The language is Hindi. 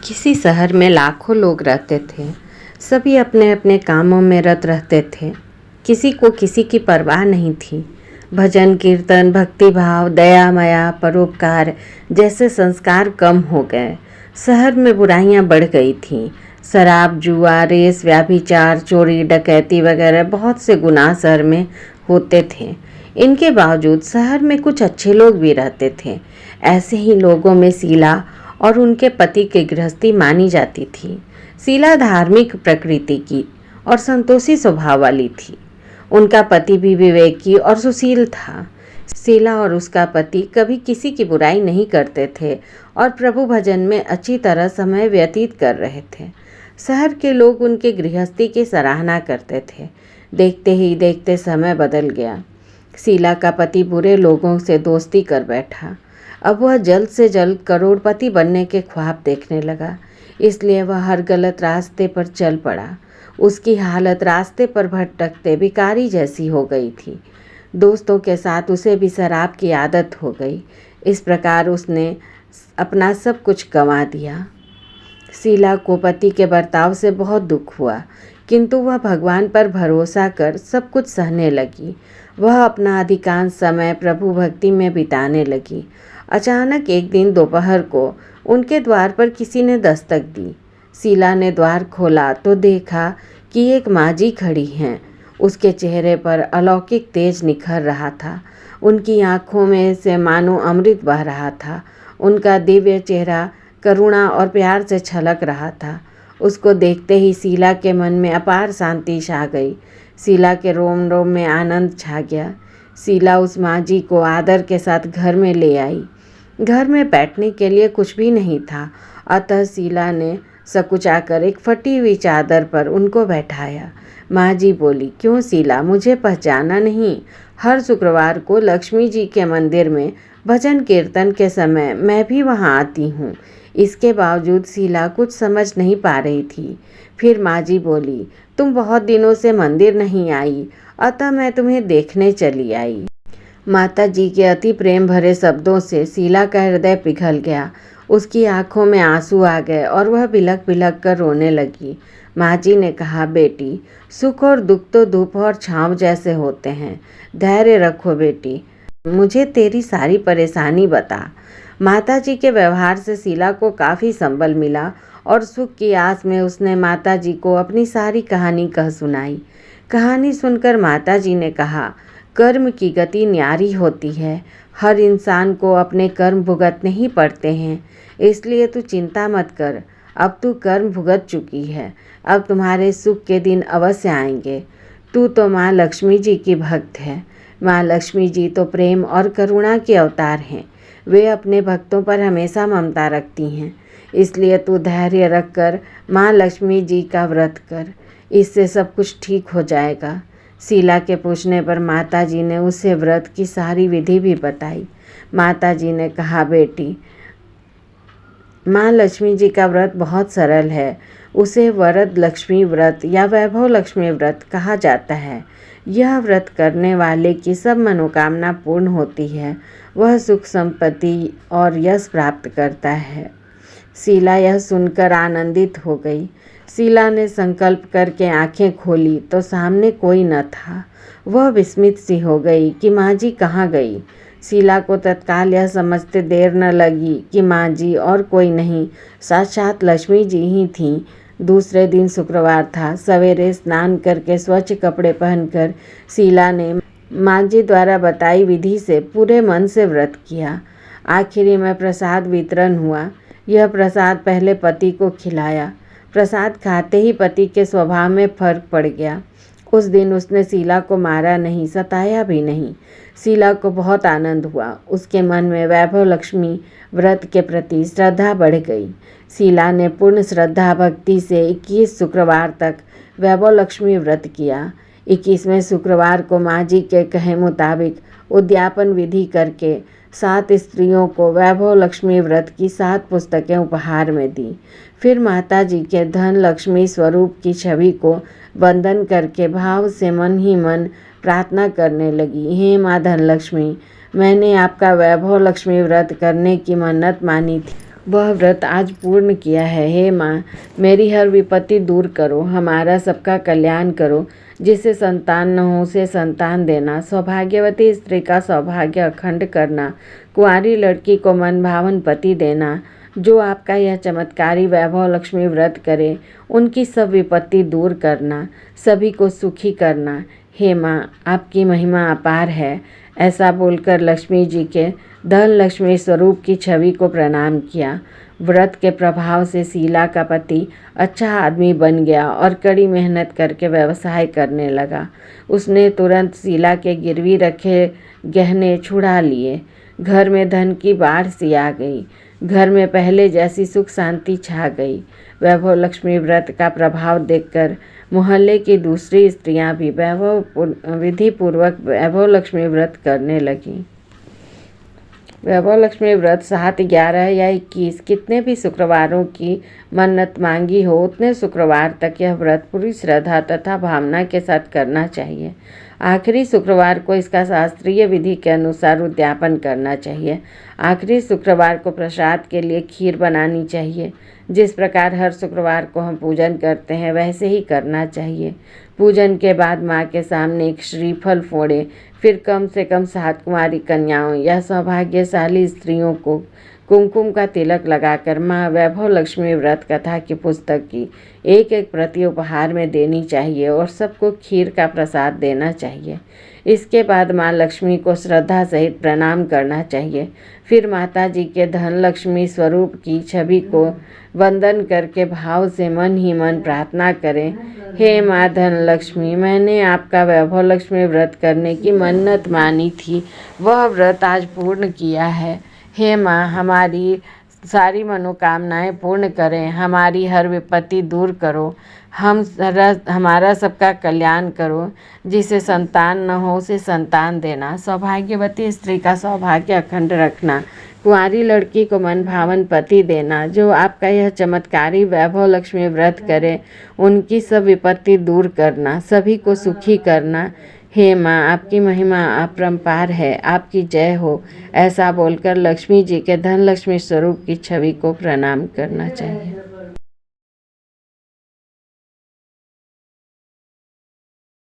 किसी शहर में लाखों लोग रहते थे। सभी अपने अपने कामों में रत रहते थे। किसी को किसी की परवाह नहीं थी। भजन कीर्तन, भक्ति भाव, दया माया, परोपकार जैसे संस्कार कम हो गए। शहर में बुराइयां बढ़ गई थीं। शराब, जुआ, रेस, व्याभिचार, चोरी, डकैती वगैरह बहुत से गुनाह शहर में होते थे। इनके बावजूद शहर में कुछ अच्छे लोग भी रहते थे। ऐसे ही लोगों में शीला और उनके पति की गृहस्थी मानी जाती थी। शीला धार्मिक प्रकृति की और संतोषी स्वभाव वाली थी। उनका पति भी विवेकी और सुशील था। शीला और उसका पति कभी किसी की बुराई नहीं करते थे और प्रभु भजन में अच्छी तरह समय व्यतीत कर रहे थे। शहर के लोग उनके गृहस्थी की सराहना करते थे। देखते ही देखते समय बदल गया। शीला का पति बुरे लोगों से दोस्ती कर बैठा। अब वह जल्द से जल्द करोड़पति बनने के ख्वाब देखने लगा, इसलिए वह हर गलत रास्ते पर चल पड़ा। उसकी हालत रास्ते पर भटकते भिखारी जैसी हो गई थी। दोस्तों के साथ उसे भी शराब की आदत हो गई। इस प्रकार उसने अपना सब कुछ गंवा दिया। शीला को पति के बर्ताव से बहुत दुख हुआ, किंतु वह भगवान पर भरोसा कर सब कुछ सहने लगी। वह अपना अधिकांश समय प्रभु भक्ति में बिताने लगी। अचानक एक दिन दोपहर को उनके द्वार पर किसी ने दस्तक दी। शीला ने द्वार खोला तो देखा कि एक माँजी खड़ी हैं। उसके चेहरे पर अलौकिक तेज निखर रहा था। उनकी आँखों में से मानो अमृत बह रहा था। उनका दिव्य चेहरा करुणा और प्यार से छलक रहा था। उसको देखते ही शीला के मन में अपार शांति छा गई। शीला के रोम रोम में आनंद छा गया। शीला उस माँजी को आदर के साथ घर में ले आई। घर में बैठने के लिए कुछ भी नहीं था, अतः शीला ने सकुचाकर एक फटी हुई चादर पर उनको बैठाया। माँ जी बोली, क्यों शीला, मुझे पहचाना नहीं? हर शुक्रवार को लक्ष्मी जी के मंदिर में भजन कीर्तन के समय मैं भी वहाँ आती हूँ। इसके बावजूद शीला कुछ समझ नहीं पा रही थी। फिर माँ जी बोली, तुम बहुत दिनों से मंदिर नहीं आई, अतः मैं तुम्हें देखने चली आई। माता जी के अति प्रेम भरे शब्दों से शीला का हृदय पिघल गया। उसकी आंखों में आंसू आ गए और वह बिलख बिलख कर रोने लगी। माँ जी ने कहा, बेटी, सुख और दुख तो धूप और छाँव जैसे होते हैं। धैर्य रखो बेटी, मुझे तेरी सारी परेशानी बता। माता जी के व्यवहार से शीला को काफ़ी संबल मिला और सुख की आस में उसने माता जी को अपनी सारी कहानी कह सुनाई। कहानी सुनकर माता जी ने कहा, कर्म की गति न्यारी होती है। हर इंसान को अपने कर्म भुगतने ही पड़ते हैं, इसलिए तू चिंता मत कर। अब तू कर्म भुगत चुकी है, अब तुम्हारे सुख के दिन अवश्य आएंगे। तू तो माँ लक्ष्मी जी की भक्त है। माँ लक्ष्मी जी तो प्रेम और करुणा के अवतार हैं। वे अपने भक्तों पर हमेशा ममता रखती हैं। इसलिए तू धैर्य रखकर माँ लक्ष्मी जी का व्रत कर, इससे सब कुछ ठीक हो जाएगा। शीला के पूछने पर माता जी ने उसे व्रत की सारी विधि भी बताई। माता जी ने कहा, बेटी, माँ लक्ष्मी जी का व्रत बहुत सरल है। उसे वरद लक्ष्मी व्रत या वैभव लक्ष्मी व्रत कहा जाता है। यह व्रत करने वाले की सब मनोकामना पूर्ण होती है। वह सुख संपत्ति और यश प्राप्त करता है। शीला यह सुनकर आनंदित हो गई। शीला ने संकल्प करके आंखें खोली तो सामने कोई न था। वह विस्मित सी हो गई कि माँ जी कहाँ गई। शीला को तत्काल यह समझते देर न लगी कि माँ जी और कोई नहीं, साक्षात लक्ष्मी जी ही थीं। दूसरे दिन शुक्रवार था। सवेरे स्नान करके स्वच्छ कपड़े पहनकर शीला ने माँ जी द्वारा बताई विधि से पूरे मन से व्रत किया। आखिरी में प्रसाद वितरण हुआ। यह प्रसाद पहले पति को खिलाया। प्रसाद खाते ही पति के स्वभाव में फर्क पड़ गया। उस दिन उसने शीला को मारा नहीं, सताया भी नहीं। शीला को बहुत आनंद हुआ। उसके मन में वैभव लक्ष्मी व्रत के प्रति श्रद्धा बढ़ गई। शीला ने पूर्ण श्रद्धा भक्ति से 21 शुक्रवार तक वैभव लक्ष्मी व्रत किया। 21वें शुक्रवार को माँ जी के कहे मुताबिक उद्यापन विधि करके 7 स्त्रियों को वैभव लक्ष्मी व्रत की 7 पुस्तकें उपहार में दी। फिर माता जी के धन लक्ष्मी स्वरूप की छवि को वंदन करके भाव से मन ही मन प्रार्थना करने लगी, हे माँ धन लक्ष्मी, मैंने आपका वैभव लक्ष्मी व्रत करने की मन्नत मानी थी वह व्रत आज पूर्ण किया है। हे माँ, मेरी हर विपत्ति दूर करो, हमारा सबका कल्याण करो। जिसे संतान न हो उसे संतान देना, सौभाग्यवती स्त्री का सौभाग्य अखंड करना, कुंवारी लड़की को मन भावन पति देना। जो आपका यह चमत्कारी वैभव लक्ष्मी व्रत करे, उनकी सब विपत्ति दूर करना, सभी को सुखी करना। हे माँ, आपकी महिमा अपार है। ऐसा बोलकर लक्ष्मी जी के धन लक्ष्मी स्वरूप की छवि को प्रणाम किया। व्रत के प्रभाव से शीला का पति अच्छा आदमी बन गया और कड़ी मेहनत करके व्यवसाय करने लगा। उसने तुरंत शीला के गिरवी रखे गहने छुड़ा लिए। घर में धन की बाढ़ सी आ गई। घर में पहले जैसी सुख शांति छा गई। वैभव लक्ष्मी व्रत का प्रभाव देखकर मोहल्ले की दूसरी स्त्रियां भी विधि पूर्वक वैभव लक्ष्मी व्रत करने लगीं। वैभव लक्ष्मी व्रत 7, 11 या 21 कितने भी शुक्रवारों की मन्नत मांगी हो, उतने शुक्रवार तक यह व्रत पूरी श्रद्धा तथा भावना के साथ करना चाहिए। आखिरी शुक्रवार को इसका शास्त्रीय विधि के अनुसार उद्यापन करना चाहिए। आखिरी शुक्रवार को प्रसाद के लिए खीर बनानी चाहिए। जिस प्रकार हर शुक्रवार को हम पूजन करते हैं, वैसे ही करना चाहिए। पूजन के बाद माँ के सामने एक श्रीफल फोड़े, फिर कम से कम 7 कुंवारी कन्याओं या सौभाग्यशाली स्त्रियों को कुमकुम का तिलक लगाकर माँ वैभव लक्ष्मी व्रत कथा की पुस्तक की एक प्रति उपहार में देनी चाहिए और सबको खीर का प्रसाद देना चाहिए। इसके बाद माँ लक्ष्मी को श्रद्धा सहित प्रणाम करना चाहिए। फिर माता जी के धन लक्ष्मी स्वरूप की छवि को वंदन करके भाव से मन ही मन प्रार्थना करें, हे माँ धन लक्ष्मी, मैंने आपका वैभव लक्ष्मी व्रत करने की मन्नत मानी थी, वह व्रत आज पूर्ण किया है। हे माँ, हमारी सारी मनोकामनाएं पूर्ण करें, हमारी हर विपत्ति दूर करो, हमारा सबका कल्याण करो। जिसे संतान न हो उसे संतान देना, सौभाग्यवती स्त्री का सौभाग्य अखंड रखना, कुंवारी लड़की को मन भावन पति देना। जो आपका यह चमत्कारी वैभव लक्ष्मी व्रत करे, उनकी सब विपत्ति दूर करना, सभी को सुखी करना। हे माँ, आपकी महिमा अपरंपार है, आपकी जय हो। ऐसा बोलकर लक्ष्मी जी के धन लक्ष्मी स्वरूप की छवि को प्रणाम करना चाहिए।